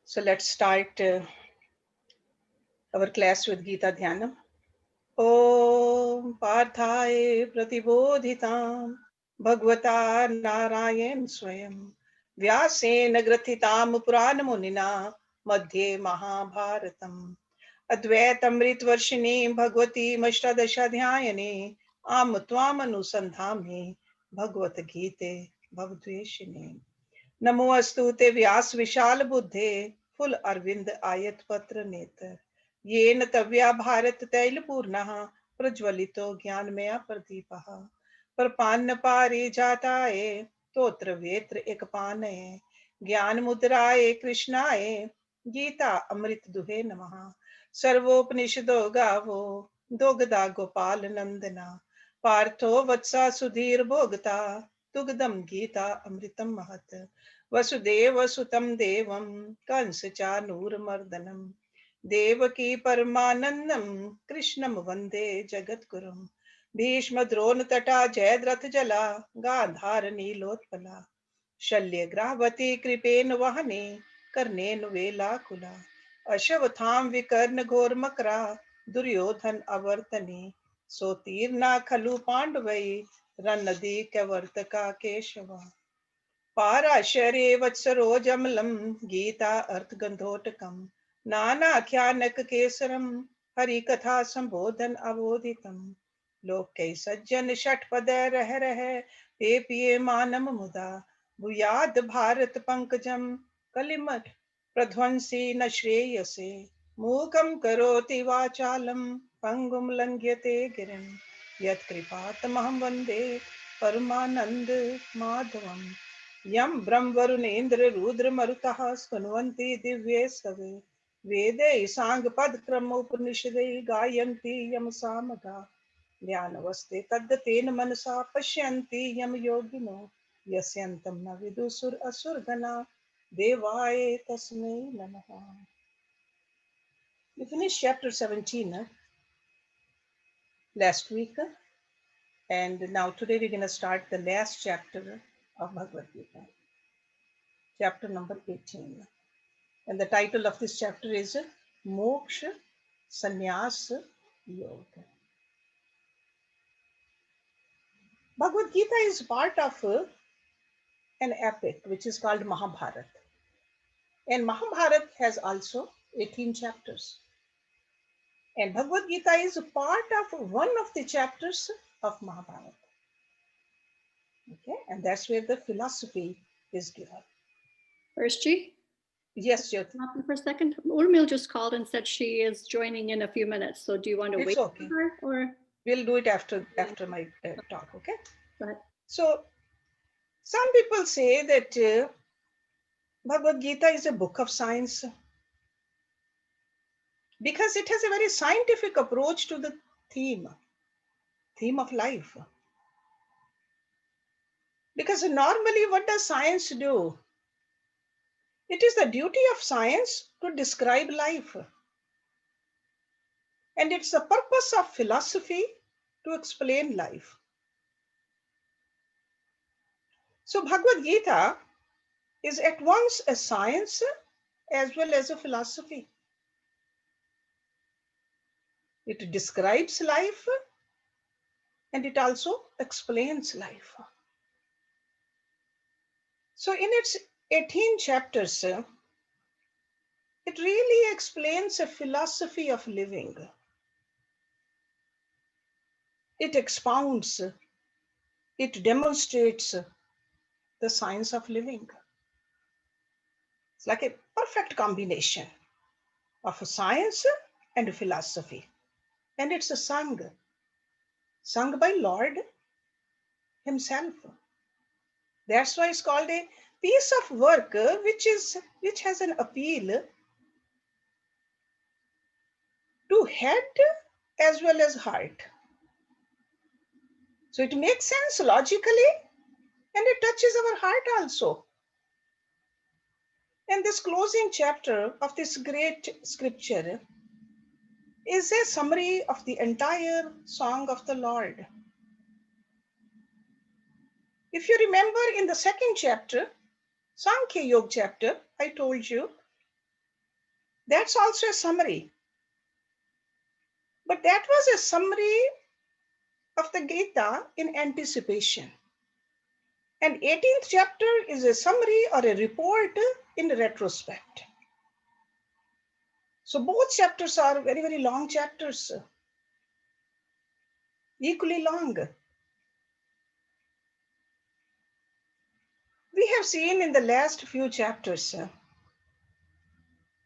So let's start our class with Gita Dhyanam. Om Parthaye Pratibodhitam Bhagavata Narayan Swayam Vyasena Grathitam Puranamunina Madhye Mahabharatam Advaitamrit Varshini Bhagavati Mashtadashadhyayane Am Tvam Anusandhami Bhagavad Gita Bhavdveshine नमो अस्तुते व्यास विशाल बुद्धे full Arvind आयत पत्र नेत्र येन तव्या भारत तैल पूर्णः प्रज्वलितो ज्ञानमय प्रदीपः प्रपन्न पारे जाताय तोत्र वेत्र एकपानये ज्ञान मुद्राय कृष्णाय गीता अमृत दुहे नमः सर्वोपनिषदो गावो दोगदा गोपाल नंदना पार्थो वत्सा सुधीर भोगता दुग्धम गीता अमृतम महत वसुदेव सुतम देवम कंस चानूरमर्दनम देवकी परमानंदम कृष्णम वंदे जगद्गुरुम भीष्म द्रोण तटा जयद्रथ जला गांधार नीलोत्पला शल्य ग्राहवती कृपेन वहने कर्णेन वेलाकुला अश्वत्थाम विकर्ण घोर मकरा दुर्योधन अवर्तने सोतीर्णा खलु पांडवै रन्नदी कवर्तका केशवा पाराशरे वत्सरोजमलं गीता अर्थगंधोटकम् नानाख्यानक केसरम हरिकथा संबोधन अवोदितम् लोके सज्जन षट्पद रह पे पिये मानम मुदा भूयाद भारत पंकजम कलिमठ प्रध्वंसी न श्रेयसे मूकं करोति वाचालं पंगुम लंघ्यते गिरिं यत्कृपातमहं वन्दे परमानंद माधवम् यम ब्रह्म वरुणेन्द्र रुद्र मरुतः स्तुन्वन्ति दिव्ये सवे वेदे सांग पद क्रम उपनिषदे गायन्ति यम सामगा ज्ञानवस्ते तद्दतेन मनसा पश्यन्ति यम योगिनो यस्यन्तं न विदुसुर असुरगणा देवाय तस्मै नमः. We finished chapter 17 last week, and now today we're going to start the last chapter of Bhagavad Gita, chapter number 18. And the title of this chapter is Moksha, Sanyas, Yoga. Bhagavad Gita is part of an epic which is called Mahabharata. And Mahabharata has also 18 chapters. And Bhagavad Gita is a part of one of the chapters of Mahabharata. Okay, and that's where the philosophy is given. Hershji? Yes, Jyoti. For a second. Urmil just called and said she is joining in a few minutes. So do you want to wait okay. for her? Or? We'll do it after my talk, okay? Go ahead. So, some people say that Bhagavad Gita is a book of science because it has a very scientific approach to the theme of life. Because normally, what does science do? It is the duty of science to describe life. And it's the purpose of philosophy to explain life. So Bhagavad Gita is at once a science as well as a philosophy. It describes life and it also explains life. So in its 18 chapters, it really explains a philosophy of living. It expounds, it demonstrates the science of living. It's like a perfect combination of a science and a philosophy. And it's sung by Lord himself. That's why it's called a piece of work which has an appeal to head as well as heart. So it makes sense logically and it touches our heart also. And this closing chapter of this great scripture is a summary of the entire song of the Lord. If you remember in the second chapter, Sankhya Yoga chapter, I told you That's also a summary. But that was a summary of the Gita in anticipation. And 18th chapter is a summary or a report in retrospect. So both chapters are very, very long chapters, equally long. We have seen in the last few chapters,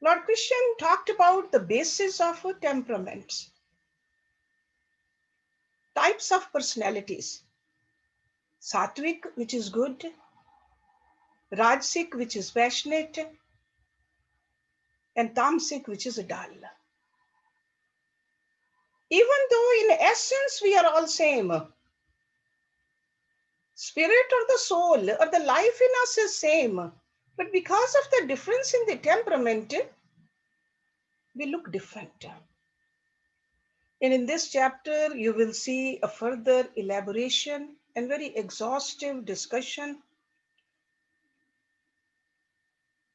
Lord Krishna talked about the basis of temperaments, types of personalities. Sattvic, which is good, Rajasic, which is passionate, and Tamasic, which is dull. Even though in essence we are all same, spirit or the soul or the life in us is same, but because of the difference in the temperament, we look different. And in this chapter, you will see a further elaboration and very exhaustive discussion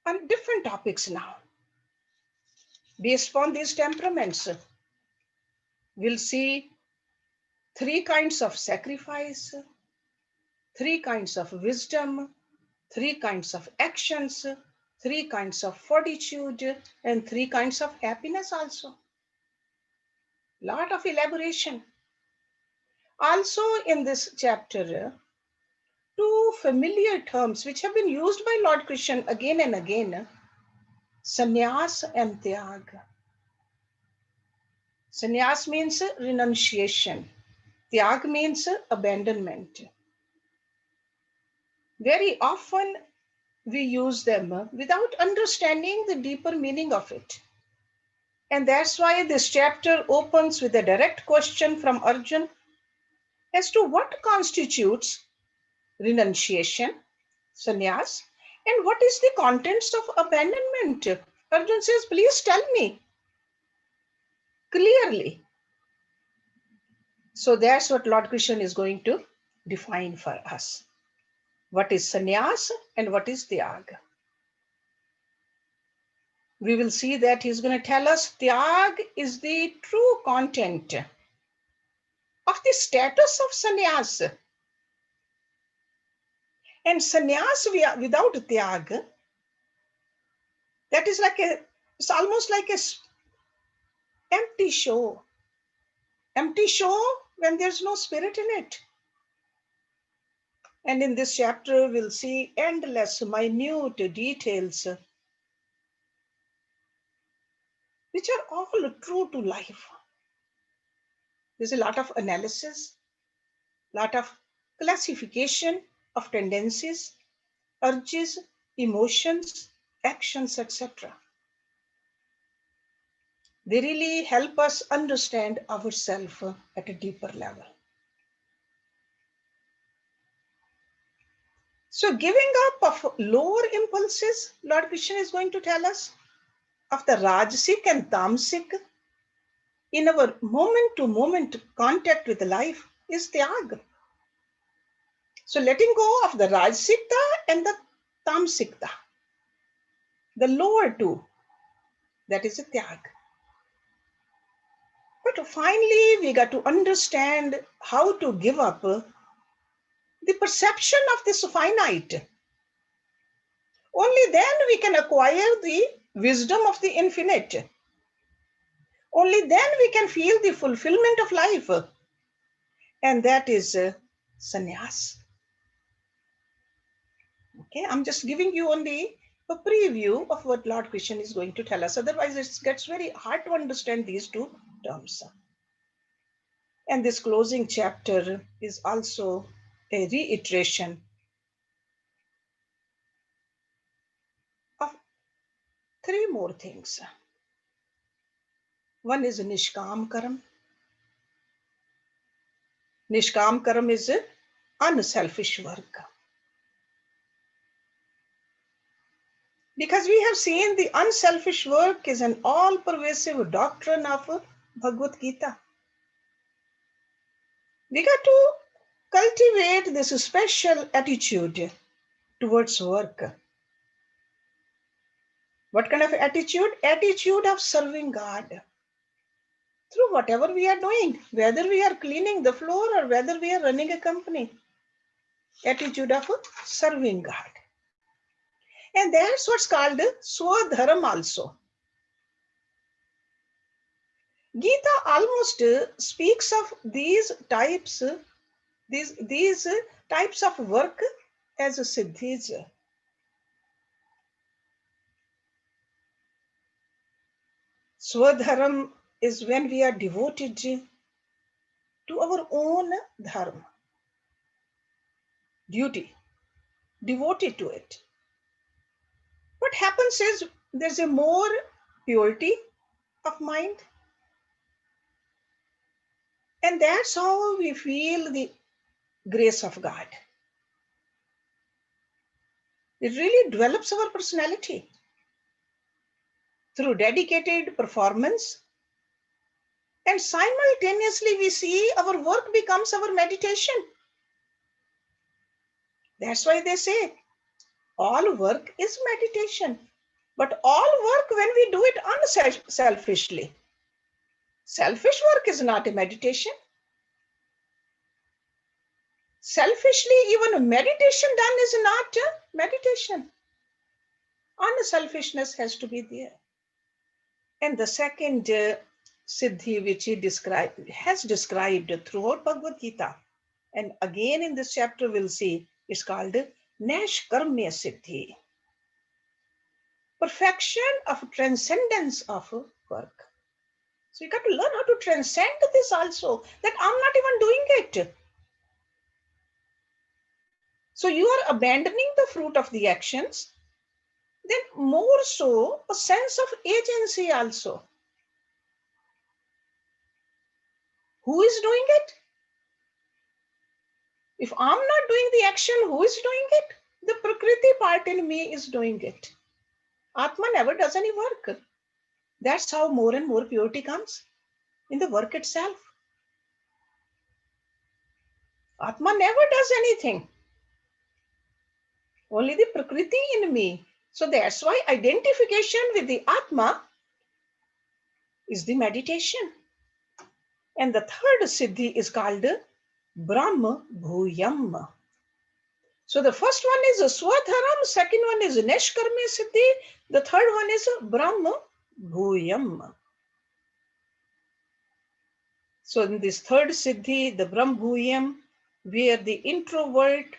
on different topics now. Based on these temperaments, we'll see three kinds of sacrifice, three kinds of wisdom, three kinds of actions, three kinds of fortitude, and three kinds of happiness also. Lot of elaboration. Also in this chapter, two familiar terms which have been used by Lord Krishna again and again, Sanyas and Tyag. Sanyas means renunciation. Tyag means abandonment. Very often we use them without understanding the deeper meaning of it. And that's why this chapter opens with a direct question from Arjun as to what constitutes renunciation, sannyas, and what is the contents of abandonment. Arjun says, please tell me clearly. So that's what Lord Krishna is going to define for us. What is sannyas and what is tyag? We will see that he's going to tell us tyag is the true content of the status of sannyas. And sannyas without tyag, that is like it's almost like a empty show. Empty show when there's no spirit in it. And in this chapter, we'll see endless, minute details which are all true to life. There's a lot of analysis, lot of classification of tendencies, urges, emotions, actions, etc. They really help us understand ourselves at a deeper level. So giving up of lower impulses, Lord Krishna is going to tell us, of the Rajasic and Tamasic, in our moment-to-moment contact with life is Tyag. So letting go of the Rajasikta and the Tamsikta, the lower two, that is a Tyag. But finally, we got to understand how to give up the perception of this finite. Only then we can acquire the wisdom of the infinite. Only then we can feel the fulfillment of life. And that is sannyas. Okay, I'm just giving you only a preview of what Lord Krishna is going to tell us. Otherwise, it gets very hard to understand these two terms. And this closing chapter is also a reiteration of three more things. One is Nishkam Karam. Nishkam Karam is unselfish work. Because we have seen the unselfish work is an all-pervasive doctrine of Bhagavad Gita. We got to cultivate this special attitude towards work. What kind of attitude? Attitude of serving God. Through whatever we are doing, whether we are cleaning the floor or whether we are running a company. Attitude of serving God. And that's what's called Swadharam also. Gita almost speaks of these types of work as siddhis. Swadharam is when we are devoted to our own dharma, duty, devoted to it. What happens is there's a more purity of mind, and that's how we feel the grace of God. It really develops our personality through dedicated performance, and simultaneously we see our work becomes our meditation. That's why they say all work is meditation, but all work when we do it unselfishly. Selfish work is not a meditation. Selfishly, even meditation done is not a meditation. Unselfishness has to be there. And the second siddhi which he has described throughout Bhagavad Gita, and again in this chapter we'll see, it's called Nashkarmya Siddhi. Perfection of transcendence of work. So you got to learn how to transcend this also, that I'm not even doing it. So you are abandoning the fruit of the actions, then more so a sense of agency also. Who is doing it? If I'm not doing the action, who is doing it? The Prakriti part in me is doing it. Atma never does any work. That's how more and more purity comes in the work itself. Atma never does anything. Only the Prakriti in me. So that's why identification with the Atma is the meditation. And the third siddhi is called Brahma Bhuyam. So the first one is Swadharam, second one is Nishkarmi Siddhi, the third one is Brahma Bhuyam. So in this third Siddhi, the Brahma Bhuyam, where the introvert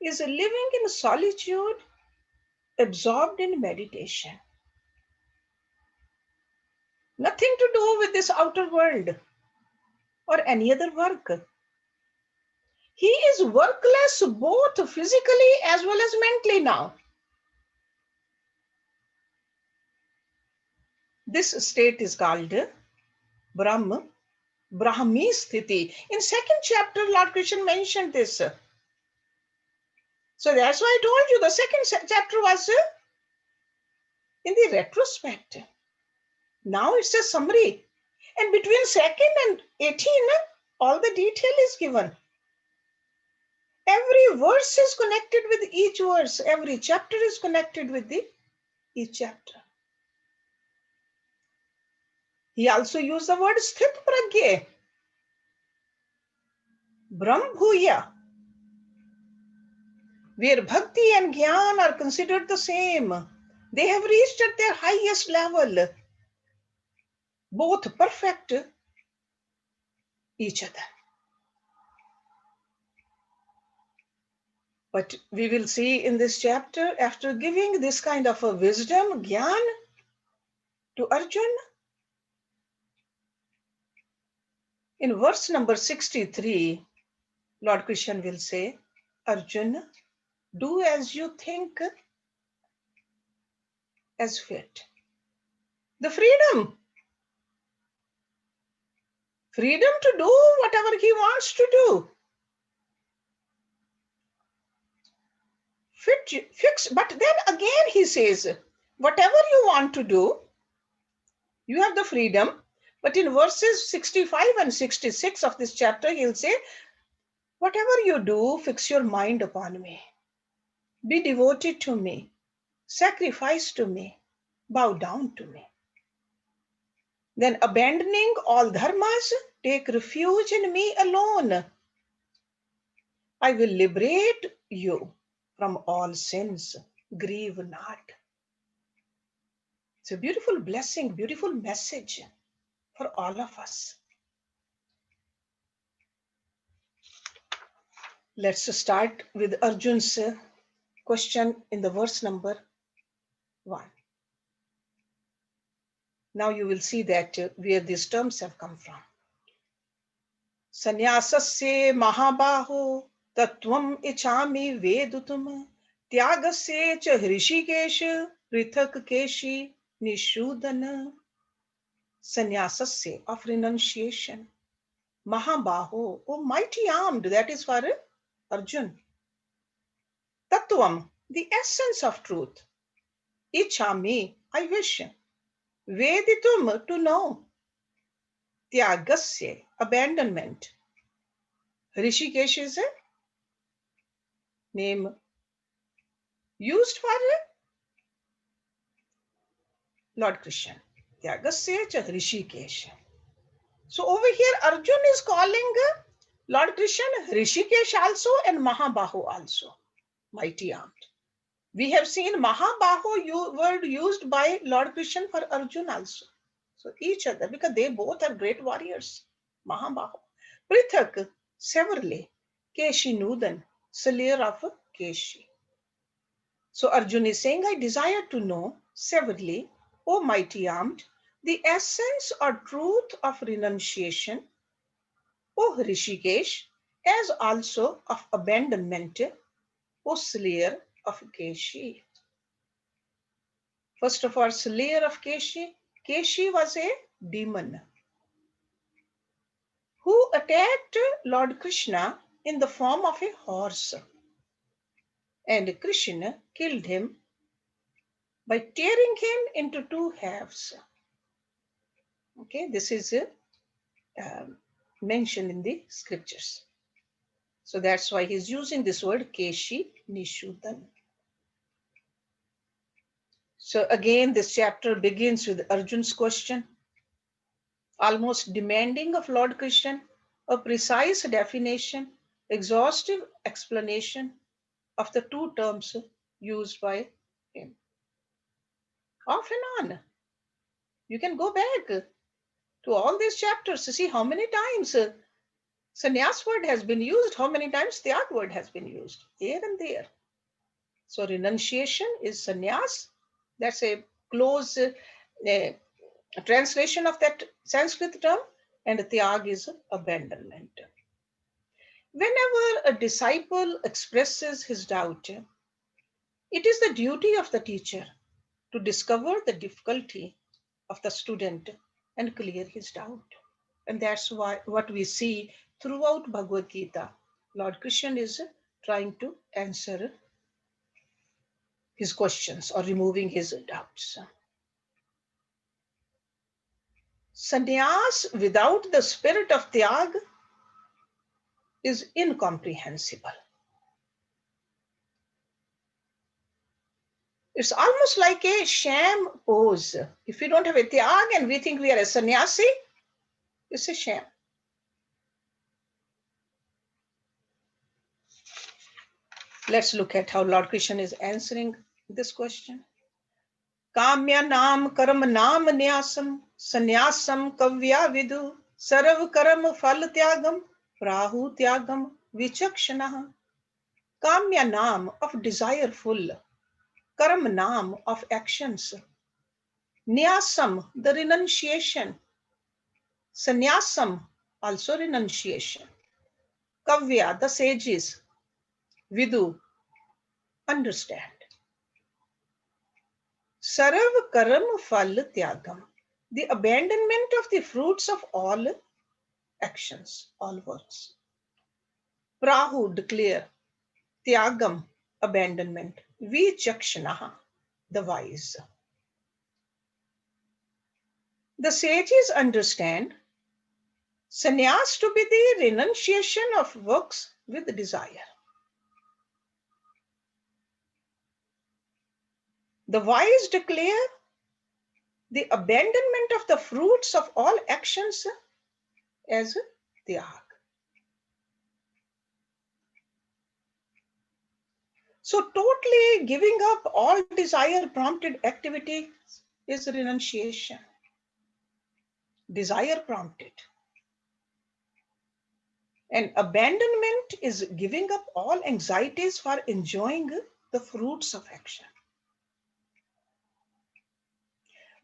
is living in solitude, absorbed in meditation. Nothing to do with this outer world or any other work. He is workless both physically as well as mentally now. This state is called Brahmi Sthiti. In second chapter, Lord Krishna mentioned this. So that's why I told you the second chapter was in the retrospect. Now it's a summary. And between 2nd and 18, all the detail is given. Every verse is connected with each verse. Every chapter is connected with each chapter. He also used the word Sthit Pragya, Brahmbhuya, where bhakti and jnana are considered the same. They have reached at their highest level, both perfect each other. But we will see in this chapter, after giving this kind of a wisdom, jnana, to Arjuna, in verse number 63, Lord Krishna will say, Arjuna, do as you think as fit. The freedom to do whatever he wants to do. Fix, but then again he says, whatever you want to do, you have the freedom. But in verses 65 and 66 of this chapter, he'll say, whatever you do, fix your mind upon me. Be devoted to me. Sacrifice to me. bow down to me. Then abandoning all dharmas, take refuge in me alone. I will liberate you from all sins. Grieve not. It's a beautiful blessing, beautiful message for all of us. Let's start with Arjun's question in the verse number 1. Now you will see that where these terms have come from. Sanyasasya mahabaho tatvam ichami vedutum tyagasya cha hrishikesh prithak keshi nishudana. Sanyasasya of renunciation. Mahabaho, oh mighty armed, that is for Arjun. Tattvam, the essence of truth. Ichami, I wish. Veditum, to know. Tyagasya, abandonment. Rishikesh is a name used for Lord Krishna. Tyagasya cha Rishikesh. So over here, Arjun is calling Lord Krishna Rishikesh also and Mahabahu also. Mighty armed. We have seen Mahabahu word used by Lord Krishna for Arjun also. So each other, because they both are great warriors. Mahabahu. Prithak, severally. Keshi Nudan, slayer of Keshi. So Arjun is saying, I desire to know severely, O mighty armed, the essence or truth of renunciation, O Rishikesh, as also of abandonment, O slayer of Keshi. First of all, slayer of Keshi. Keshi was a demon who attacked Lord Krishna in the form of a horse. And Krishna killed him by tearing him into two halves. Okay, this is mentioned in the scriptures. So that's why he's using this word Keshi Nishudan. So again, this chapter begins with Arjun's question, almost demanding of Lord Krishna a precise definition, exhaustive explanation of the two terms used by him. Off and on. You can go back to all these chapters to see how many times Sanyas word has been used, how many times Tyag word has been used, here and there. So renunciation is sannyas. That's a close translation of that Sanskrit term, and tyag is abandonment. Whenever a disciple expresses his doubt, it is the duty of the teacher to discover the difficulty of the student and clear his doubt. And that's why what we see throughout Bhagavad Gita, Lord Krishna is trying to answer his questions or removing his doubts. Sannyas without the spirit of Tyag is incomprehensible. It's almost like a sham pose. If we don't have a Tyag and we think we are a sannyasi, it's a sham. Let's look at how Lord Krishna is answering this question. Kamya nam karam nam nyasam sannyasam kavya vidu sarv karam fal tyagam prahu tyagam vichakshana. Kamya nam of desireful, karam nam of actions, nyasam the renunciation, sannyasam also renunciation, kavya the sages, vidu understand. Sarv karam fal tyagam, the abandonment of the fruits of all actions, all works. Prahu declare, tyagam abandonment, vichakshanaha the wise. The sages understand sannyas to be the renunciation of works with desire. The wise declare the abandonment of the fruits of all actions as tyag. So totally giving up all desire prompted activity is renunciation. Desire prompted. And abandonment is giving up all anxieties for enjoying the fruits of action.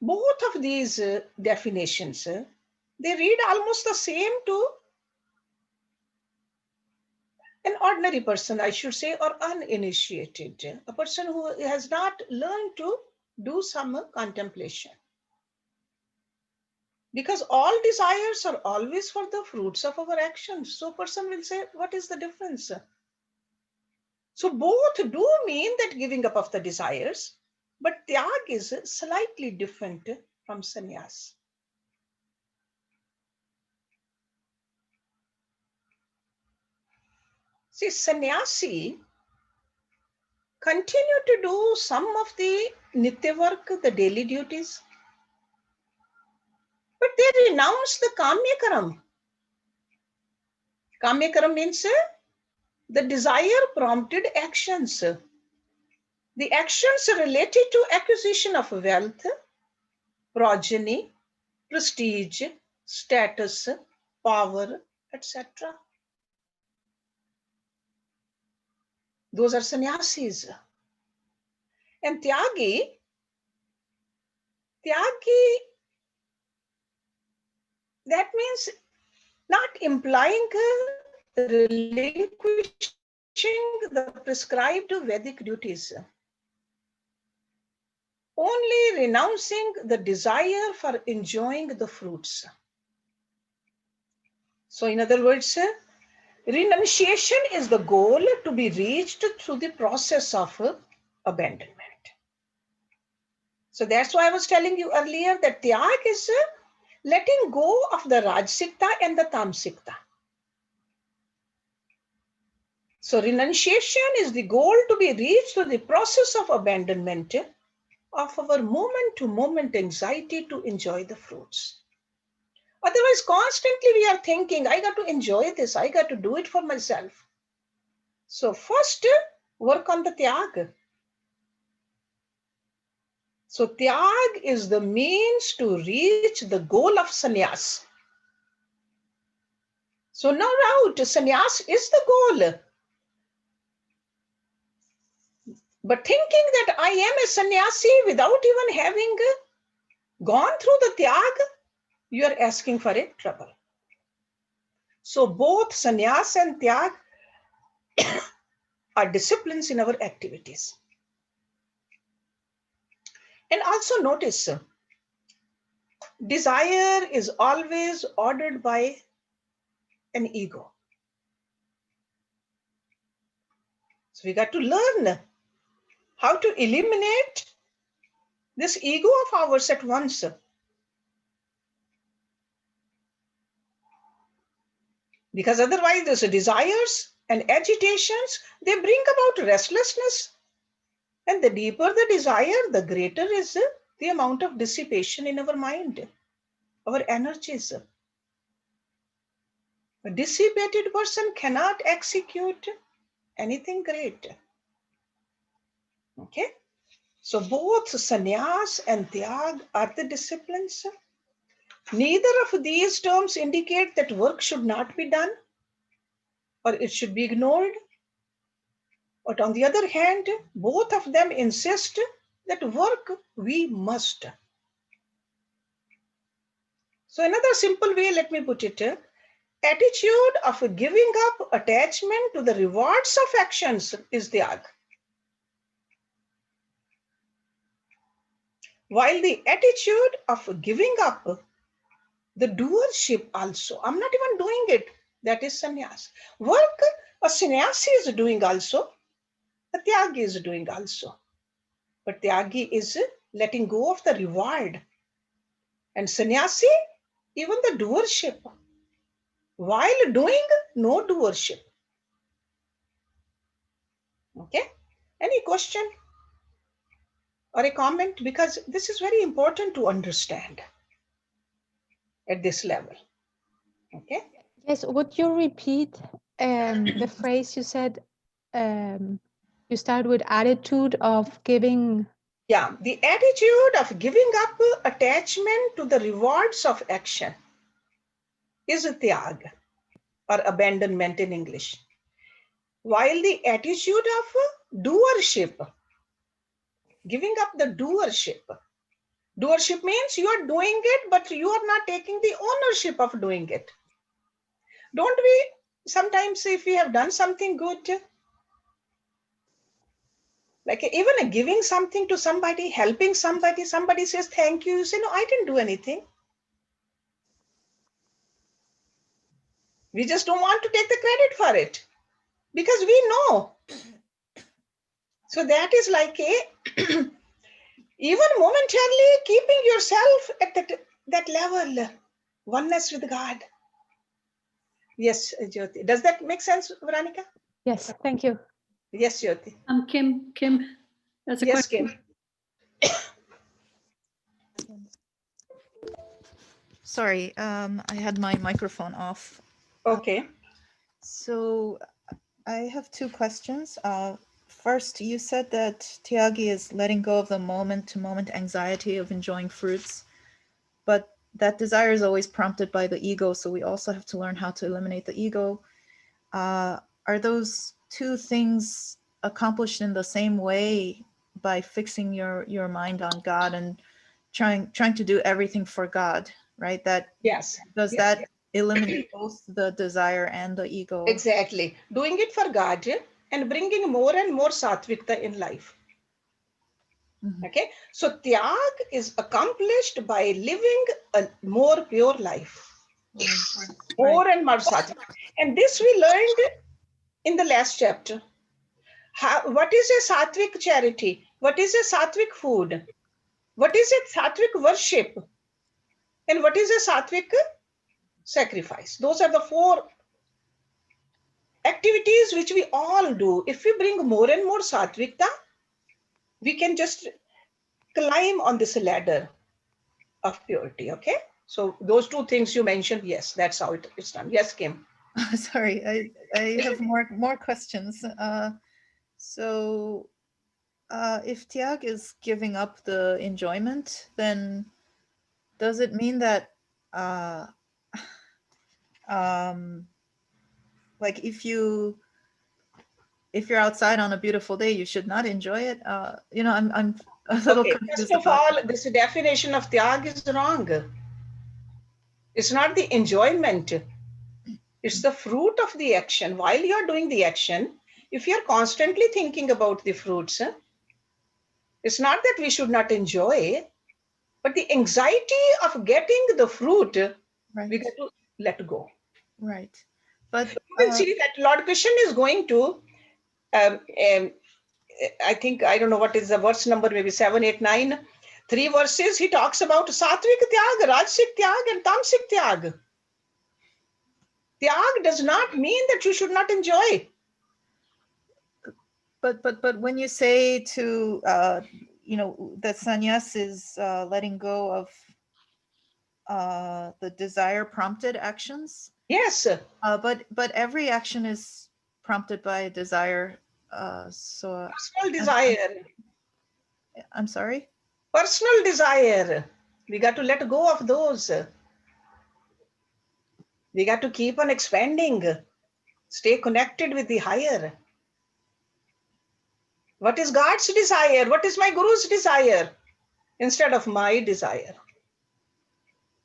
Both of these definitions, they read almost the same to an ordinary person, I should say, or uninitiated, a person who has not learned to do some contemplation. Because all desires are always for the fruits of our actions. So person will say, what is the difference? So both do mean that giving up of the desires, but tyag is slightly different from sannyas. See, sannyasi continue to do some of the nitya work, the daily duties, but they renounce the kamya karam means the desire prompted actions. The actions related to acquisition of wealth, progeny, prestige, status, power, etc. Those are sannyasis. And tyagi, that means not implying relinquishing the prescribed Vedic duties, only renouncing the desire for enjoying the fruits. So in other words, renunciation is the goal to be reached through the process of abandonment. So that's why I was telling you earlier that tyag is letting go of the rajsikta and the tamsikta. So renunciation is the goal to be reached through the process of abandonment of our moment to moment anxiety to enjoy the fruits. Otherwise, constantly we are thinking, I got to enjoy this, I got to do it for myself. So first, work on the tyag. So tyag is the means to reach the goal of sannyas. So no doubt, sannyas is the goal. But thinking that I am a sannyasi without even having gone through the tyag, you are asking for a trouble. So both sannyas and tyag are disciplines in our activities. And also notice, desire is always ordered by an ego. So we got to learn how to eliminate this ego of ours at once. Because otherwise those desires and agitations, they bring about restlessness. And the deeper the desire, the greater is the amount of dissipation in our mind, our energies. A dissipated person cannot execute anything great. Okay? So both sannyas and tyag are the disciplines. Neither of these terms indicate that work should not be done or it should be ignored. But on the other hand, both of them insist that work we must. So another simple way, let me put it, attitude of giving up attachment to the rewards of actions is tyag. While the attitude of giving up the doership also, I'm not even doing it, that is sannyas. Work a sannyasi is doing also, a tyagi is doing also. But tyagi is letting go of the reward. And sannyasi, even the doership. While doing, no doership. Okay? Any question? or a comment? Because this is very important to understand at this level. Okay. Yes, would you repeat the phrase you said? You start with attitude of giving. Yeah, the attitude of giving up attachment to the rewards of action is tyag, or abandonment in English. While the attitude of doership, giving up the doership means you are doing it, but you are not taking the ownership of doing it. Don't we sometimes, if we have done something good, like even giving something to somebody, helping somebody, somebody says thank you, you say, no, I didn't do anything. We just don't want to take the credit for it because we know. So that is like a even momentarily keeping yourself at that level, oneness with God. Yes, Jyoti. Does that make sense, Veronica? Yes, thank you. Yes, Jyoti. Kim, that's a Yes, question. Kim. Sorry, I had my microphone off. Okay. So I have two questions. First, you said that Tyagi is letting go of the moment-to-moment anxiety of enjoying fruits, but that desire is always prompted by the ego, so we also have to learn how to eliminate the ego. Are those two things accomplished in the same way by fixing your mind on God and trying to do everything for God, right? That Yes. does Yes, that yes. eliminate both the desire and the ego? Exactly. Doing it for God and bringing more and more satvikta in life. Mhm. Okay. So tyag is accomplished by living a more pure life. More and more sattvic. And this we learned in the last chapter. What is a sattvic charity? What is a sattvic food? What is a sattvic worship? And what is a sattvic sacrifice? Those are the four activities which we all do. If we bring more and more sattvikta, we can just climb on this ladder of purity. Okay. So those two things you mentioned, yes, that's how it's done. Yes, Kim. Sorry, I have more questions. So if Tyag is giving up the enjoyment, then does it mean that like if you're outside on a beautiful day, you should not enjoy it? I'm a little Okay, first confused of about all, this definition of tyag is wrong. It's not the enjoyment, it's the fruit of the action. While you're doing the action, if you're constantly thinking about the fruits, it's not that we should not enjoy, but the anxiety of getting the fruit, right. we got to let go. Right. But You will see that Lord Krishna is going to, I think, I don't know what is the verse number, maybe 7, 8, 9. 3 verses, he talks about sattvic tyag, rajasic tyag, and tamasic tyag. Tyag does not mean that you should not enjoy. But when you say to that sannyas is letting go of the desire prompted actions. Yes. But every action is prompted by a desire. So Personal desire. I'm sorry? Personal desire. We got to let go of those. We got to keep on expanding. Stay connected with the higher. What is God's desire? What is my Guru's desire? Instead of my desire.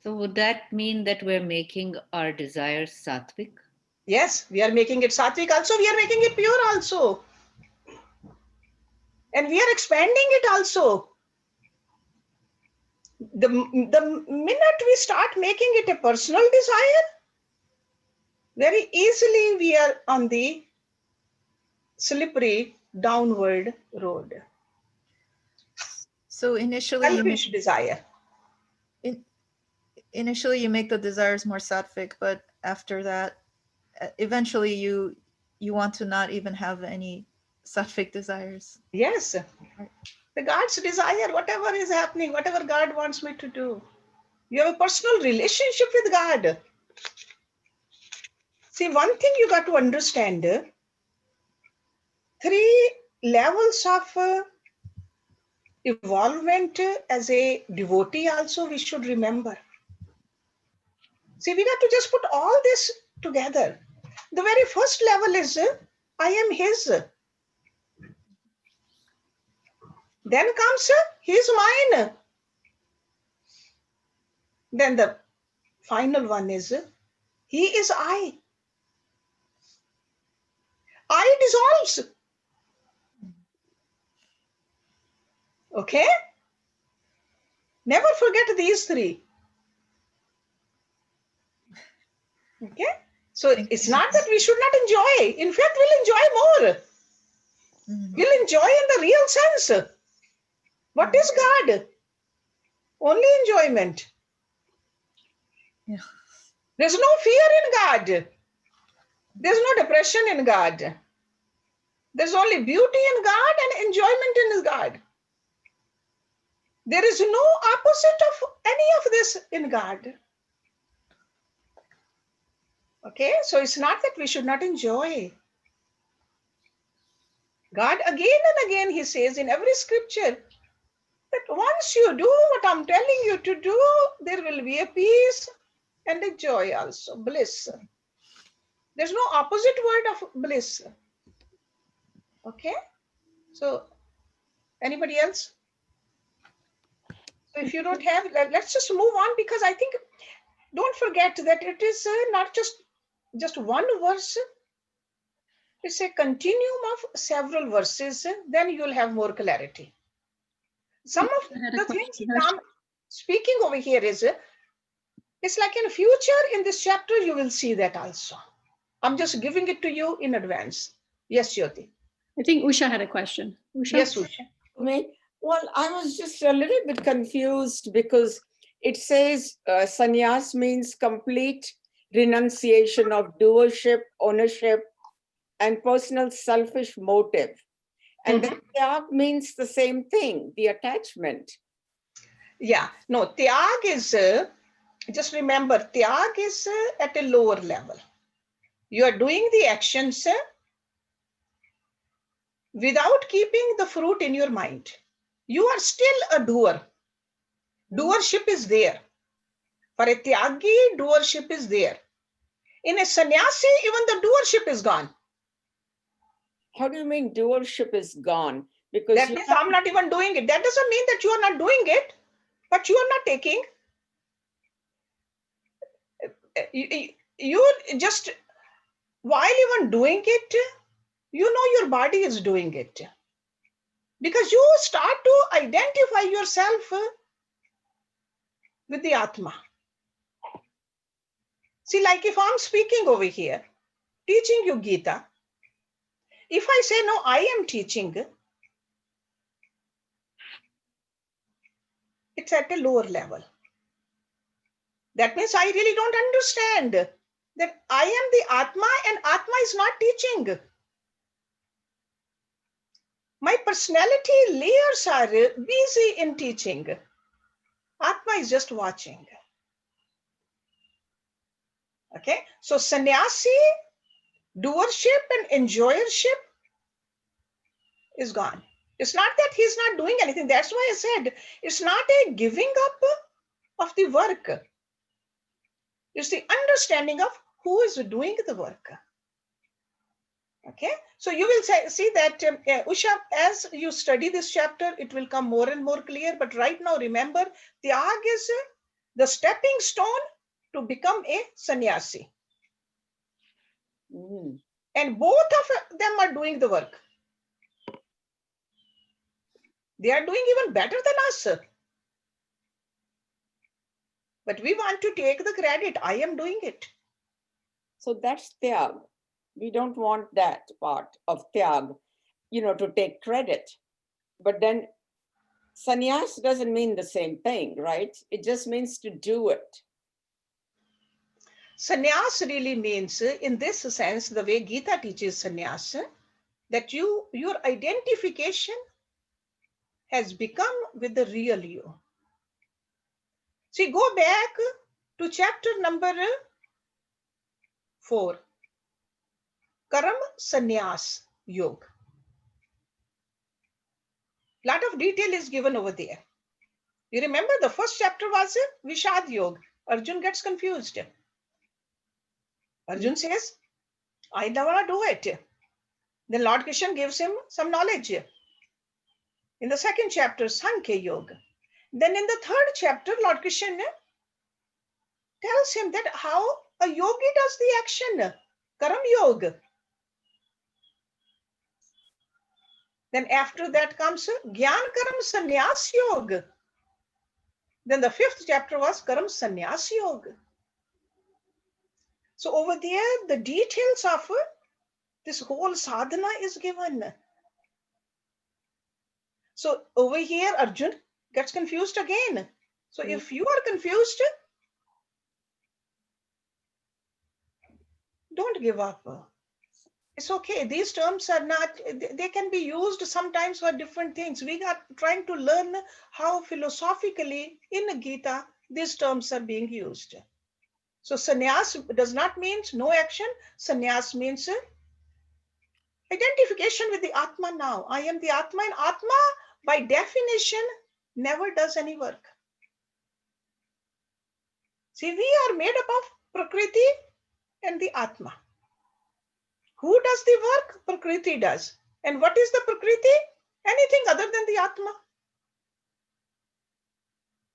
So would that mean that we're making our desires sattvic? Yes, we are making it sattvic also. We are making it pure also. And we are expanding it also. The minute we start making it a personal desire, very easily we are on the slippery downward road. So initially Selfish desire. Initially you make the desires more sattvic, but after that, eventually you want to not even have any sattvic desires. Yes. The God's desire, whatever is happening, whatever God wants me to do. You have a personal relationship with God. See, one thing you got to understand, 3 levels of evolvement as a devotee also we should remember. See, we got to just put all this together. The very first level is, I am His. Then comes, He is mine. Then the final one is, He is I. I dissolves. Okay? Never forget these 3. Okay? So it's not that we should not enjoy. In fact, we'll enjoy more. We'll enjoy in the real sense. What is God? Only enjoyment. Yeah. There's no fear in God. There's no depression in God. There's only beauty in God and enjoyment in God. There is no opposite of any of this in God. Okay, so it's not that we should not enjoy. God again and again, He says in every scripture that once you do what I'm telling you to do, there will be a peace and a joy also, bliss. There's no opposite word of bliss. Okay, so anybody else? So if you don't have, let's just move on, because I think, don't forget that it is not just one verse. It's a continuum of several verses. Then you'll have more clarity. Some of the things that I'm speaking over here is, it's like in future in this chapter, you will see that also. I'm just giving it to you in advance. Yes, Jyoti. I think Usha had a question. Usha? Yes, Usha. Well, I was just a little bit confused because it says sannyas means complete renunciation of doership, ownership, and personal selfish motive. And then tyag means the same thing, the attachment. Yeah, no, tyag is, just remember, tyag is at a lower level. You are doing the actions without keeping the fruit in your mind. You are still a doer. Doership is there. For a tyagi, doership is there. In a sannyasi, even the doership is gone. How do you mean doership is gone? Because that means I'm not even doing it. That doesn't mean that you are not doing it, but you are not taking. You just, while even doing it, you know your body is doing it. Because you start to identify yourself with the Atma. See, like if I'm speaking over here, teaching you Gita, if I say, no, I am teaching, it's at a lower level. That means I really don't understand that I am the Atma and Atma is not teaching. My personality layers are busy in teaching. Atma is just watching. Okay, so sannyasi, doership and enjoyership is gone. It's not that he's not doing anything. That's why I said it's not a giving up of the work. It's the understanding of who is doing the work. Okay, so you will see that, Usha, as you study this chapter, it will come more and more clear. But right now, remember, tyag is the stepping stone to become a sannyasi. And both of them are doing the work. They are doing even better than us. But we want to take the credit. I am doing it. So that's tyag. We don't want that part of tyag, to take credit. But then sannyas doesn't mean the same thing, right? It just means to do it. Sannyas really means, in this sense, the way Gita teaches sannyas, that your identification has become with the real you. See, go back to chapter number 4, Karam Sanyas Yoga. Lot of detail is given over there. You remember the first chapter was Vishad Yoga. Arjun gets confused. Arjun says, I don't want to do it. Then Lord Krishna gives him some knowledge. In the second chapter, Sankhya Yoga. Then in the third chapter, Lord Krishna tells him that how a yogi does the action, Karam Yoga. Then after that comes Gyan Karam Sannyas Yoga. Then the fifth chapter was Karam Sannyas Yoga. So over there, the details of this whole sadhana is given. So over here, Arjun gets confused again. So if you are confused, don't give up. It's okay. These terms are not, they can be used sometimes for different things. We are trying to learn how philosophically in Gita these terms are being used. So sannyas does not mean no action. Sannyas means identification with the Atma now. I am the Atma, and Atma by definition never does any work. See, we are made up of Prakriti and the Atma. Who does the work? Prakriti does. And what is the Prakriti? Anything other than the Atma.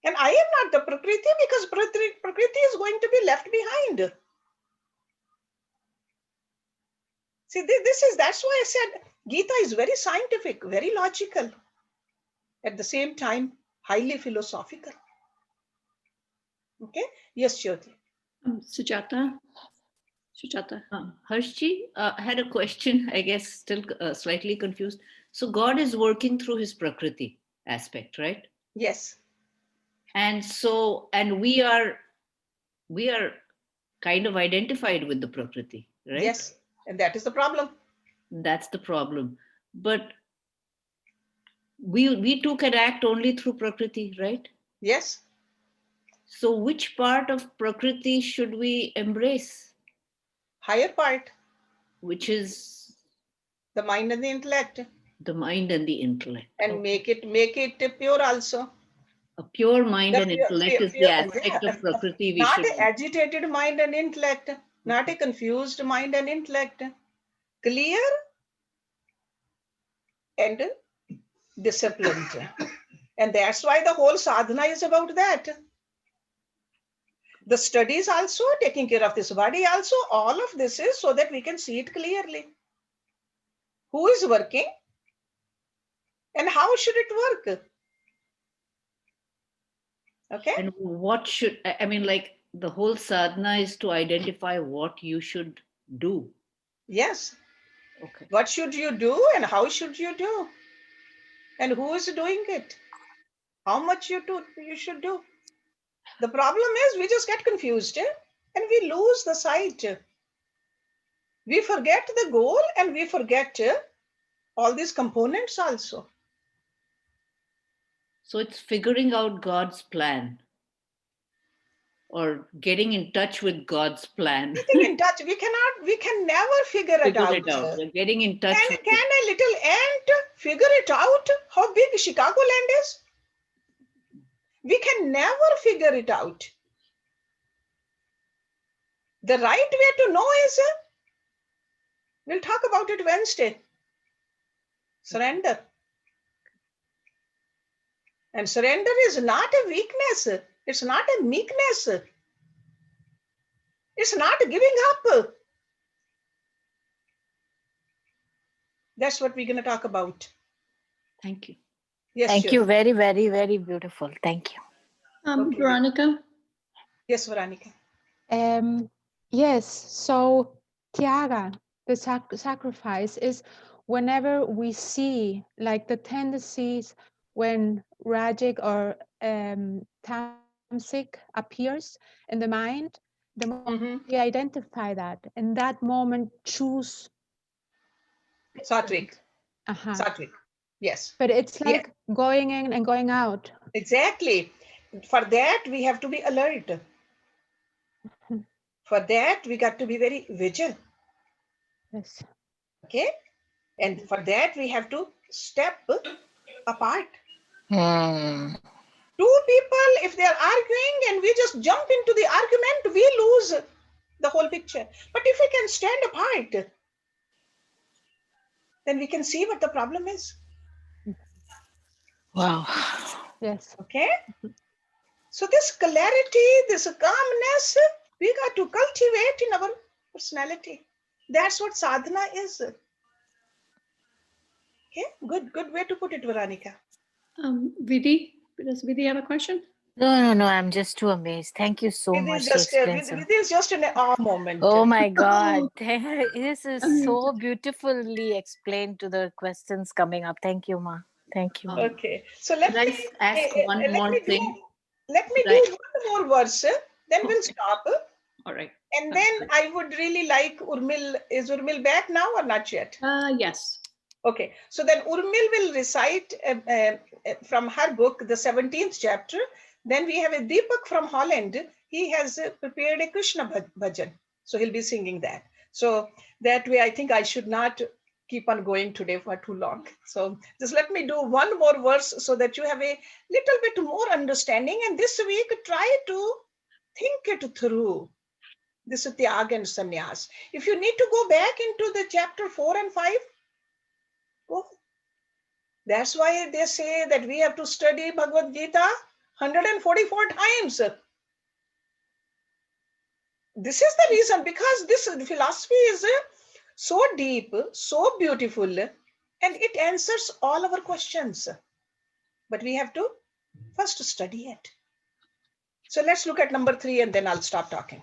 And I am not the Prakriti because Prakriti is going to be left behind. See, that's why I said Gita is very scientific, very logical, at the same time, highly philosophical. Okay? Yes, Jyoti. Sujata. Hershji, I had a question, I guess, still slightly confused. So God is working through his Prakriti aspect, right? Yes. And so, and we are kind of identified with the Prakriti, right? Yes. And that is the problem. That's the problem. But we too can act only through Prakriti, right? Yes. So which part of Prakriti should we embrace? Higher part. Which is the mind and the intellect. The mind and the intellect. And make it pure also. A pure mind and intellect is the aspect of Prakriti we not should. Not an agitated mind and intellect, not a confused mind and intellect. Clear and disciplined. And that's why the whole sadhana is about that. The studies also, taking care of this body also, all of this is so that we can see it clearly. Who is working and how should it work? Okay. And what should, I mean, like the whole sadhana is to identify what you should do. Yes. Okay. What should you do and how should you do? And who is doing it? How much you should do? The problem is we just get confused and we lose the sight. We forget the goal and we forget all these components also. So it's figuring out God's plan or getting in touch with God's plan. Getting in touch, we can never figure it out. You're getting in touch. Can a little ant figure it out how big Chicago land is? We can never figure it out. The right way to know is, we'll talk about it Wednesday. Surrender. And surrender is not a weakness. It's not a meekness. It's not giving up. That's what we're going to talk about. Thank you. Yes, Thank you. Very, very, very beautiful. Thank you. Okay. Veronica? Yes, Veronica. Yes, so Tyaga, the sacrifice, is whenever we see like the tendencies when Rajic or Tamasic appears in the mind, the moment we identify that, in that moment choose Sattvic. Uh-huh. Sattvic. Yes. But it's Yeah. like going in and going out. Exactly. For that, we have to be alert. For that, we got to be very vigilant. Yes. Okay. And for that, we have to step apart. Hmm. Two people, if they are arguing and we just jump into the argument, we lose the whole picture. But if we can stand apart, then we can see what the problem is. Wow. Yes. Okay. So this clarity, this calmness, we got to cultivate in our personality. That's what sadhana is. Okay, good way to put it, Veronica. Vidhi, does Vidhi have a question? No. I'm just too amazed. Thank you so It much is to just explain so. it is just an awe moment. Oh my God. Oh. This is so beautifully explained to the questions coming up. Thank you, Ma. Thank you. Okay, so let Could I me ask one more thing? let me Right. do one more verse, then we'll stop. All right. And then I would really like Urmil. Is Urmil back now or not yet? Yes. Okay, so then Urmil will recite from her book, the 17th chapter. Then we have a Deepak from Holland. He has prepared a Krishna bhajan. So he'll be singing that. So that way, I think I should not keep on going today for too long. So just let me do one more verse so that you have a little bit more understanding. And this week, try to think it through. This is Tyag and Sanyas. If you need to go back into the chapter 4 and 5, go. That's why they say that we have to study Bhagavad Gita 144 times. This is the reason, because this philosophy is so deep, so beautiful, and it answers all our questions. But we have to first study it. So let's look at number 3 and then I'll stop talking.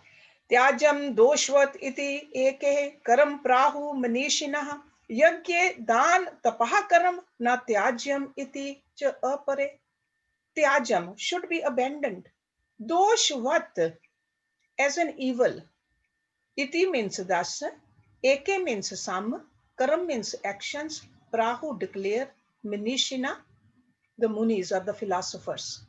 Tyajam doshvat iti eke karam prahu manishinah yajne dan tapah karam na tyajyam iti cha apare. Tyajam should be abandoned. Doshvat as an evil. Iti means thus. Eke means some. Karam means actions. Prahu declare. Manishina, the munis or the philosophers.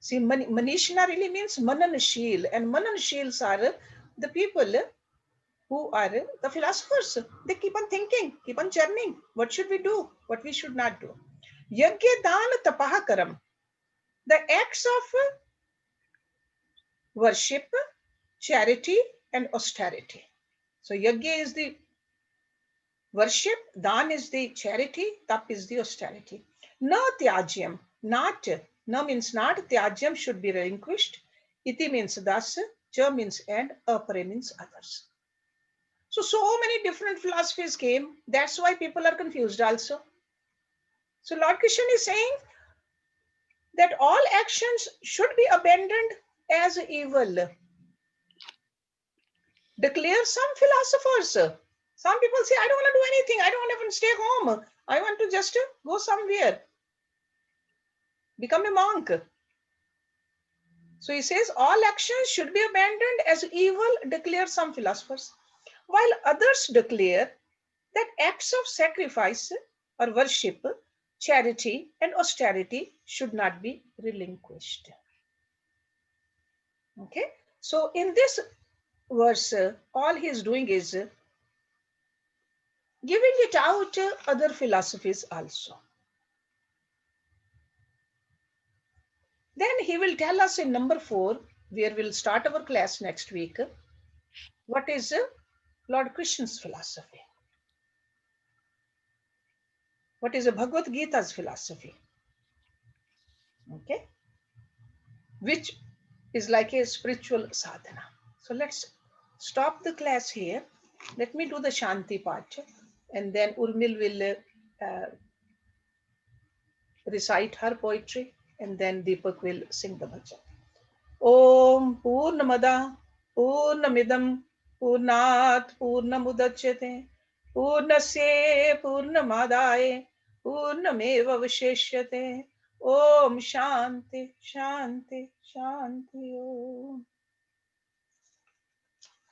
See, Manishina really means Mananashil, and Mananashils are the people who are the philosophers. They keep on thinking, keep on churning. What should we do? What we should not do? Yajna dan tapaha karam. The acts of worship, charity, and austerity. So yajna is the worship, dan is the charity, tap is the austerity. Na tyajyam, not. Na means not, tyajyam should be relinquished. Iti means thus, cha means and, apare means others. So many different philosophies came. That's why people are confused also. So Lord Krishna is saying that all actions should be abandoned as evil. Declare some philosophers. Some people say, I don't want to do anything. I don't want to even stay home. I want to just go somewhere. Become a monk. So he says all actions should be abandoned as evil, declare some philosophers. While others declare that acts of sacrifice or worship, charity, and austerity should not be relinquished. Okay, so in this verse, all he is doing is giving it out other philosophies also. Then he will tell us in number 4, where we'll start our class next week, what is Lord Krishna's philosophy. What is a Bhagavad Gita's philosophy? Okay, which is like a spiritual sadhana. So let's stop the class here. Let me do the Shanti part, and then Urmil will recite her poetry, and then Deepak will sing the bhajan. Om Purnamada Purnamidam Purnat Purnamudachyate Purnasya Purnamadaya Purnameva Visheshyate. Om Shanti Shanti Shanti Om.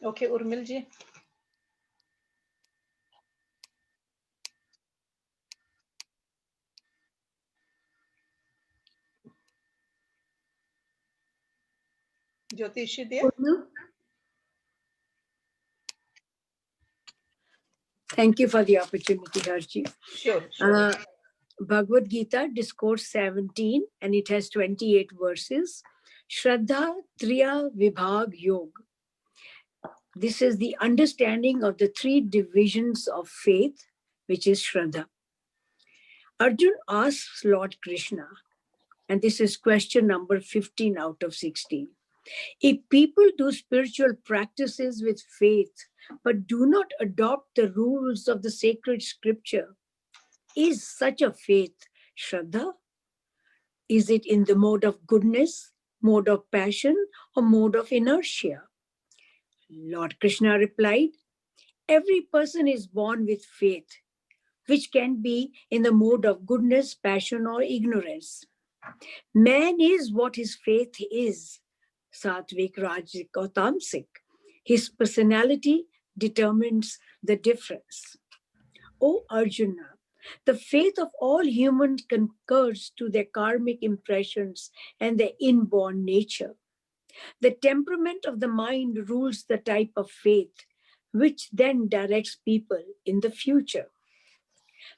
Okay, Urmil ji. Jyotishi there? Thank you for the opportunity, Hersh. Sure, sure. Bhagavad Gita, Discourse 17, and it has 28 verses. Shraddha Triya Vibhag Yog. This is the understanding of the three divisions of faith, which is Shraddha. Arjun asks Lord Krishna, and this is question number 15 out of 16. If people do spiritual practices with faith, but do not adopt the rules of the sacred scripture, is such a faith Shraddha? Is it in the mode of goodness, mode of passion, or mode of inertia? Lord Krishna replied, every person is born with faith, which can be in the mode of goodness, passion, or ignorance. Man is what his faith is, Satvik, Rajik, or Tamsik. His personality determines the difference. O Arjuna, the faith of all humans concurs to their karmic impressions and their inborn nature. The temperament of the mind rules the type of faith, which then directs people in the future.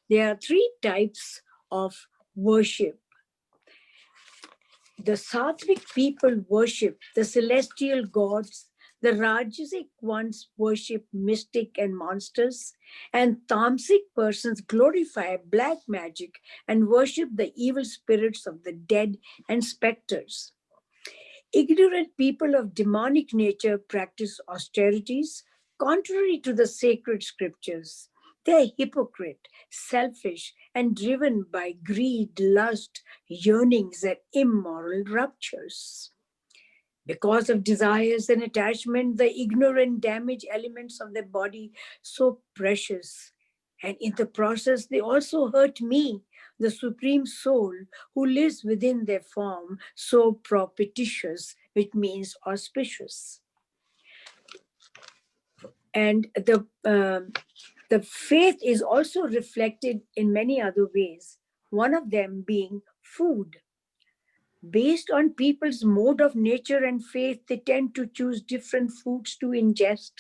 There are three types of worship. The Sattvic people worship the celestial gods, the Rajasic ones worship mystic and monsters, and Tamasic persons glorify black magic and worship the evil spirits of the dead and specters. Ignorant people of demonic nature practice austerities contrary to the sacred scriptures. They are hypocrite, selfish, and driven by greed, lust, yearnings, and immoral ruptures. Because of desires and attachment, the ignorant damage elements of their body so precious. And in the process, they also hurt me, the Supreme Soul, who lives within their form, so propitious, which means auspicious. And the faith is also reflected in many other ways, one of them being food. Based on people's mode of nature and faith, they tend to choose different foods to ingest.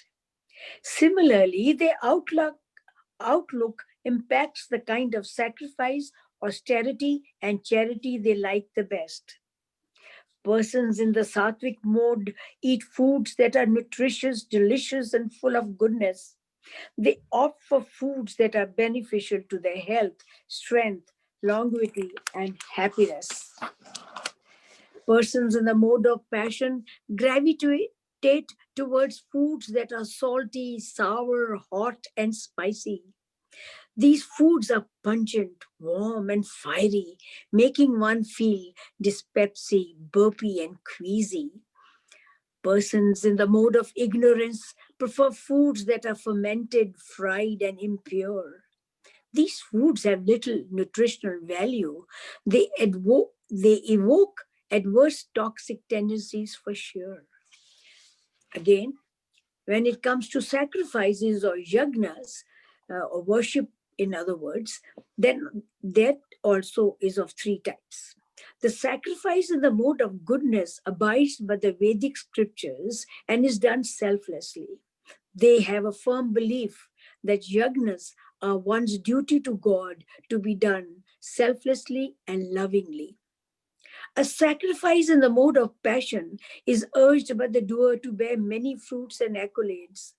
Similarly, their outlook impacts the kind of sacrifice, austerity, and charity they like the best. Persons in the sattvic mode eat foods that are nutritious, delicious, and full of goodness. They opt for foods that are beneficial to their health, strength, longevity, and happiness. Persons in the mode of passion gravitate towards foods that are salty, sour, hot, and spicy. These foods are pungent, warm, and fiery, making one feel dyspepsy, burpy, and queasy. Persons in the mode of ignorance prefer foods that are fermented, fried, and impure. These foods have little nutritional value. They evoke adverse toxic tendencies for sure. Again, when it comes to sacrifices or yagnas, or worship, in other words, then that also is of three types. The sacrifice in the mode of goodness abides by the Vedic scriptures and is done selflessly. They have a firm belief that yagnas are one's duty to God to be done selflessly and lovingly. A sacrifice in the mode of passion is urged by the doer to bear many fruits and accolades.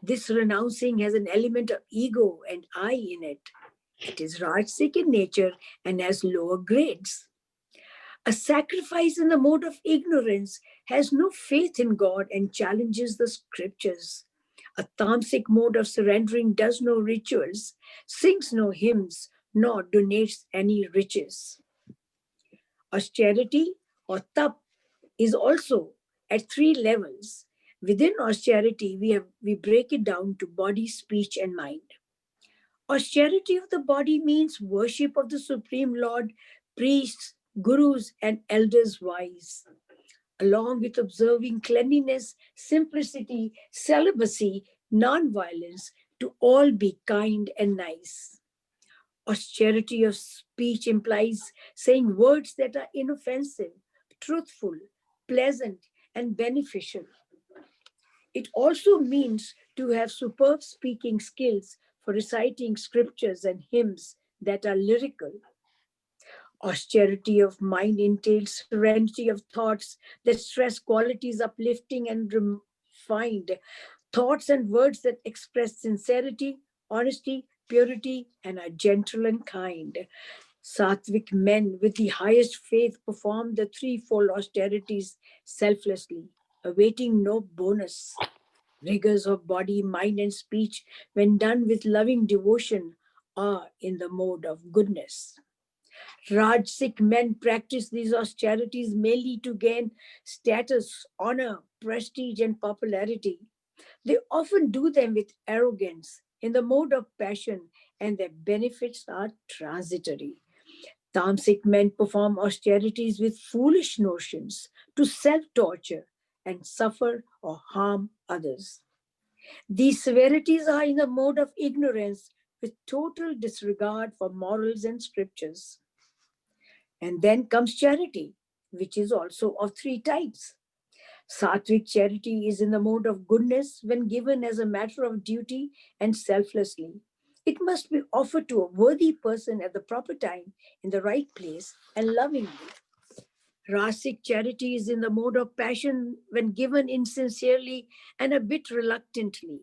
This renouncing has an element of ego and I in it. It is rajasic in nature and has lower grades. A sacrifice in the mode of ignorance has no faith in God and challenges the scriptures. A tamasic mode of surrendering does no rituals, sings no hymns, nor donates any riches. Austerity or tap is also at three levels. Within austerity, we break it down to body, speech, and mind. Austerity of the body means worship of the Supreme Lord, priests, gurus, and elders wise, along with observing cleanliness, simplicity, celibacy, non-violence, to all be kind and nice. Austerity of speech implies saying words that are inoffensive, truthful, pleasant, and beneficial. It also means to have superb speaking skills for reciting scriptures and hymns that are lyrical. Austerity of mind entails serenity of thoughts that stress qualities uplifting and refined, thoughts and words that express sincerity, honesty, purity, and are gentle and kind. Sattvic men with the highest faith perform the threefold austerities selflessly, awaiting no bonus. Rigors of body, mind, and speech, when done with loving devotion, are in the mode of goodness. Rajasic men practice these austerities mainly to gain status, honor, prestige, and popularity. They often do them with arrogance, in the mode of passion, and their benefits are transitory. Tamasic men perform austerities with foolish notions to self-torture and suffer or harm others. These severities are in the mode of ignorance with total disregard for morals and scriptures. And then comes charity, which is also of three types. Sattvic charity is in the mode of goodness when given as a matter of duty and selflessly. It must be offered to a worthy person at the proper time, in the right place, and lovingly. Rasic charity is in the mode of passion when given insincerely and a bit reluctantly.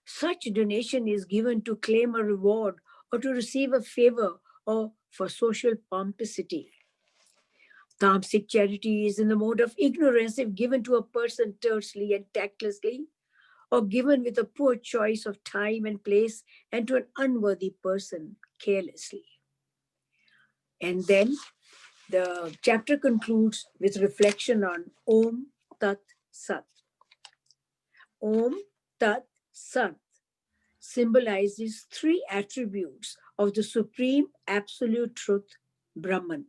Such donation is given to claim a reward or to receive a favor or for social pomposity. Tamasic charity is in the mode of ignorance if given to a person tersely and tactlessly, or given with a poor choice of time and place, and to an unworthy person carelessly. And then the chapter concludes with reflection on Om Tat Sat. Om Tat Sat symbolizes three attributes of the Supreme Absolute Truth, Brahman.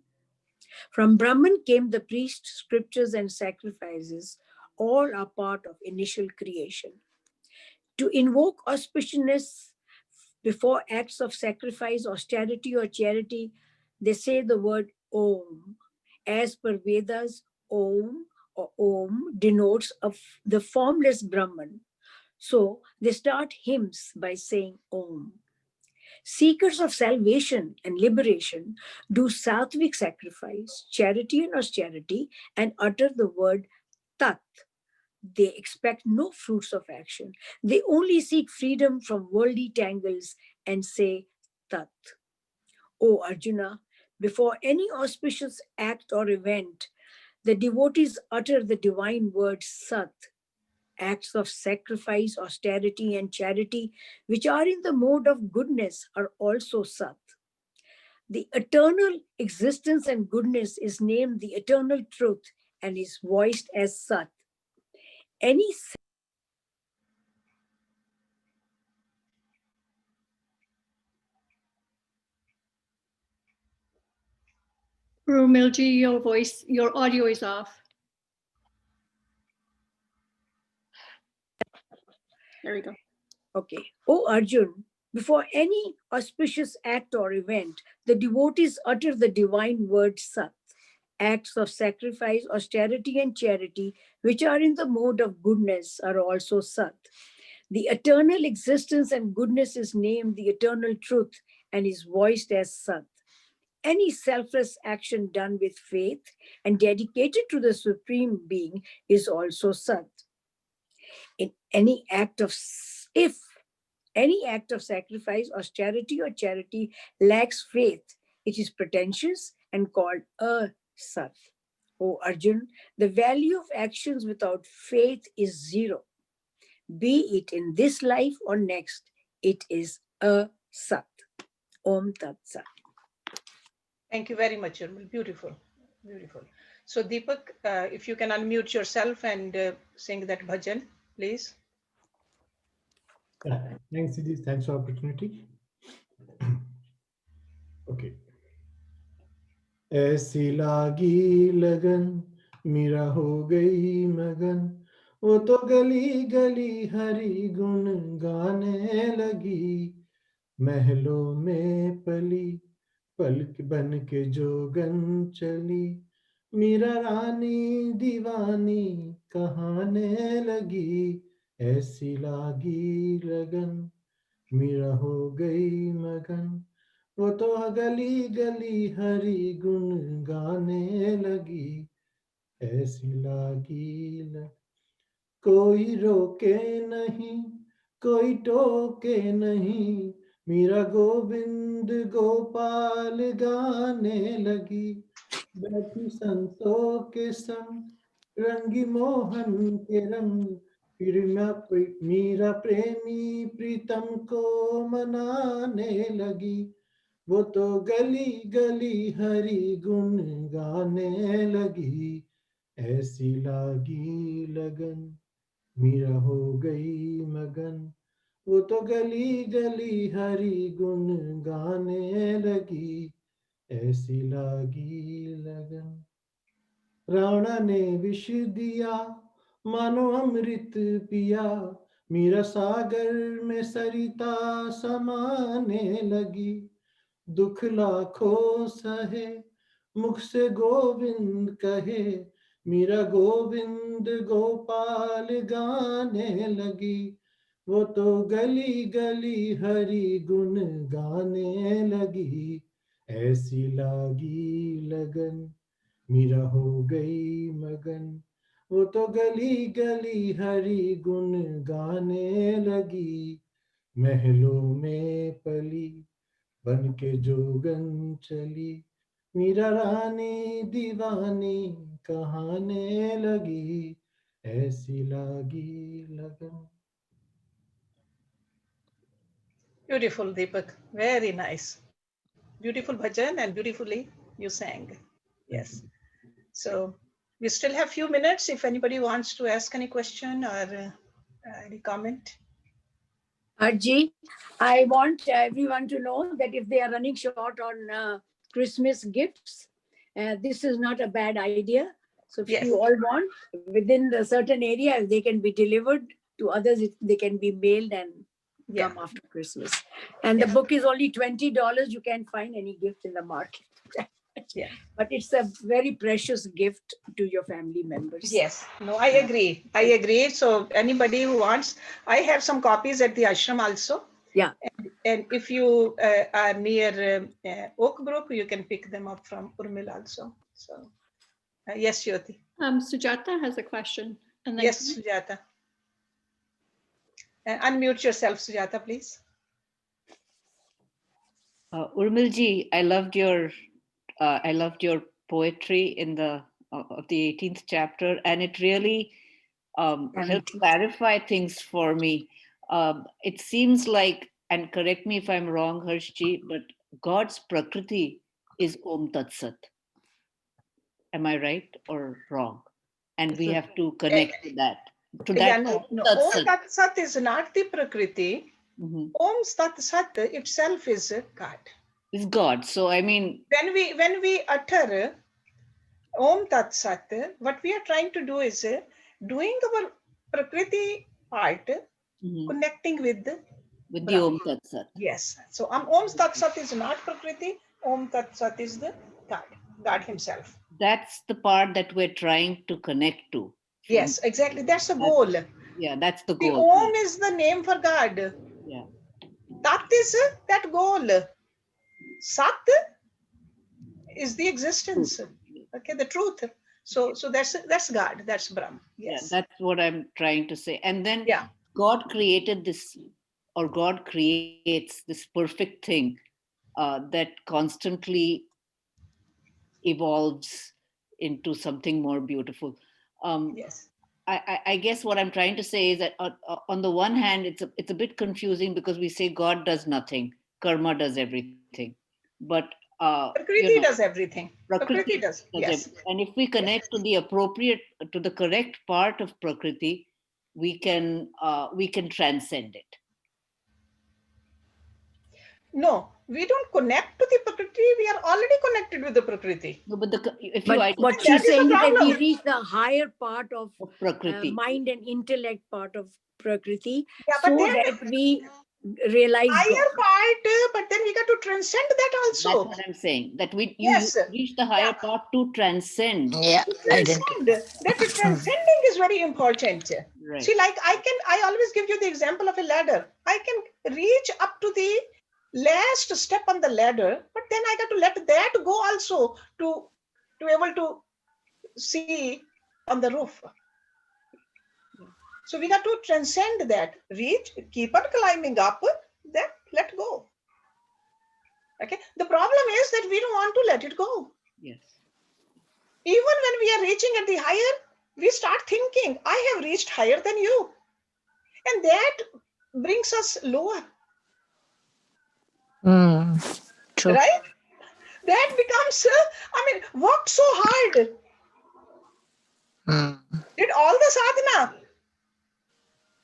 From Brahman came the priest, scriptures, and sacrifices. All are part of initial creation. To invoke auspiciousness before acts of sacrifice, austerity, or charity, they say the word Om. As per Vedas, Om or Om denotes the formless Brahman. So they start hymns by saying Om. Seekers of salvation and liberation do sattvic sacrifice, charity and austerity, and utter the word Tat. They expect no fruits of action. They only seek freedom from worldly tangles and say Tat. O Arjuna, before any auspicious act or event, the devotees utter the divine word Sat. Acts of sacrifice, austerity, and charity, which are in the mode of goodness, are also Sat. The eternal existence and goodness is named the eternal truth and is voiced as Sat. Any Rumilji, your audio is off. There we go. Okay. O Arjun, before any auspicious act or event, the devotees utter the divine word Sat. Acts of sacrifice, austerity, and charity, which are in the mode of goodness, are also Sat. The eternal existence and goodness is named the eternal truth and is voiced as Sat. Any selfless action done with faith and dedicated to the Supreme Being is also Sat. In any act of, if any act of sacrifice, austerity, or charity lacks faith, it is pretentious and called asat. O Arjun, the value of actions without faith is zero. Be it in this life or next, it is asat. Om Tat Sat. Thank you very much, Urmil. Beautiful, beautiful. So Deepak, if you can unmute yourself and sing that bhajan, please. Yeah, thanks, Siddhi. Thanks for the opportunity. Okay. ऐसी लागी लगन मेरा हो गई मगन वो तो गली गली हरी गुण गाने लगी महलों में पली पलक बन के जोगन चली मीरा रानी दीवानी कहाने लगी, ऐसी लागी लगन मीरा हो गई मगन, वो तो गली गली हरि गुण गाने लगी, ऐसी लागी लगन। कोई रोके नहीं, कोई टोके नहीं, मीरा गोविंद गोपाल गाने लगी, बैठी संतों के संग, रंगी मोहन के रंग, फिर मीरा प्रेमी प्रीतम को मनाने लगी, वो तो गली गली हरि गुण गाने लगी, ऐसी लागी लगन मीरा हो गई मगन, वो तो गली गली हरि गुण गाने लगी, ऐसी लागी लगन। रावण ने विष दिया, मानो अमृत पिया, मीरा सागर में सरिता समाने लगी, दुख लाखों सहे, मुख से गोविंद कहे, मीरा गोविंद गोपाल गाने लगी, वो तो गली गली हरि गुण गाने लगी, ऐसी लागी लगन मीरा हो गई मगन, वो तो गली गली हरि गुण गाने लगी, महलों में पली बन के जोगन चली, मीरा रानी दीवानी कहाने लगी, ऐसी लागी लगन। Beautiful, Deepak. Very nice. Beautiful bhajan and beautifully you sang. Yes. So we still have few minutes if anybody wants to ask any question or any comment. Arji, I want everyone to know that if they are running short on Christmas gifts, this is not a bad idea. So if Yes. you all want, within the certain area, they can be delivered to others, they can be mailed and come after Christmas. And the book is only $20. You can't find any gift in the market. Yeah. But it's a very precious gift to your family members. Yes, no, I agree. I agree. So anybody who wants, I have some copies at the ashram also. Yeah. And if you are near Oak Brook, you can pick them up from Urmil also. So yes, Jyoti. Sujata has a question. And then Yes, Sujata. Unmute yourself, Sujata, please. Urmilji, I loved your poetry in the of the 18th chapter, and it really helped clarify things for me. It seems like, and correct me if I'm wrong, Hershji, but God's Prakriti is Om Tat Sat. Am I right or wrong? And we have to connect to that. To that. No. Om Tat Sat is not the Prakriti. Om Tat Sat itself is God. Is God. So I mean, when we utter Om Tat Sat, what we are trying to do is doing our Prakriti part, connecting with the Om Tat Sat. Yes. So Om Tat Sat is not Prakriti. Om Tat Sat is the God himself. That's the part that we're trying to connect to. Yes, exactly. That's the goal. Yeah, that's the goal. The Om is the name for God. Yeah. Tat is that goal. Sat is the existence. Okay, the truth. So that's God. That's Brahm. Yes. Yeah, that's what I'm trying to say. And then God created this, or God creates this perfect thing that constantly evolves into something more beautiful. Yes. I guess what I'm trying to say is that on the one hand, it's a bit confusing because we say God does nothing, karma does everything, but Prakriti does everything. Prakriti does. Yes. Everything. And if we connect to the correct part of Prakriti, we can transcend it. No, we don't connect to the Prakriti. We are already connected with the Prakriti. No, but what she's saying is that we reach the higher part of Prakriti, mind and intellect part of Prakriti, Yeah, so that we realize higher God. part, but then we got to transcend that That's also. what I'm saying. That you Yes. reach the higher part to transcend. Yeah, To transcend. That transcending is very important. Right. See, like I always give you the example of a ladder. I can reach up to the last step on the ladder, but then I got to let that go also to able to see on the roof. So we got to transcend that, reach, keep on climbing up, then let go. Okay. The problem is that we don't want to let it go. Yes. Even when we are reaching at the higher, we start thinking, I have reached higher than you. And that brings us lower. True. Right? That becomes, worked so hard. Did all the sadhana.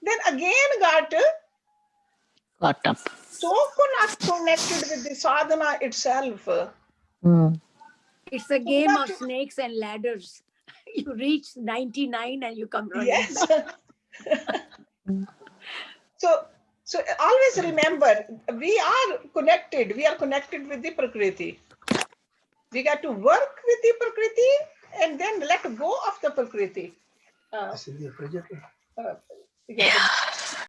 Then again got Caught up. so connected with the sadhana itself. It's a game of snakes and ladders. You reach 99 and you come running Yes. back. So always remember, we are connected. We are connected with the Prakriti. We got to work with the Prakriti and then let go of the Prakriti.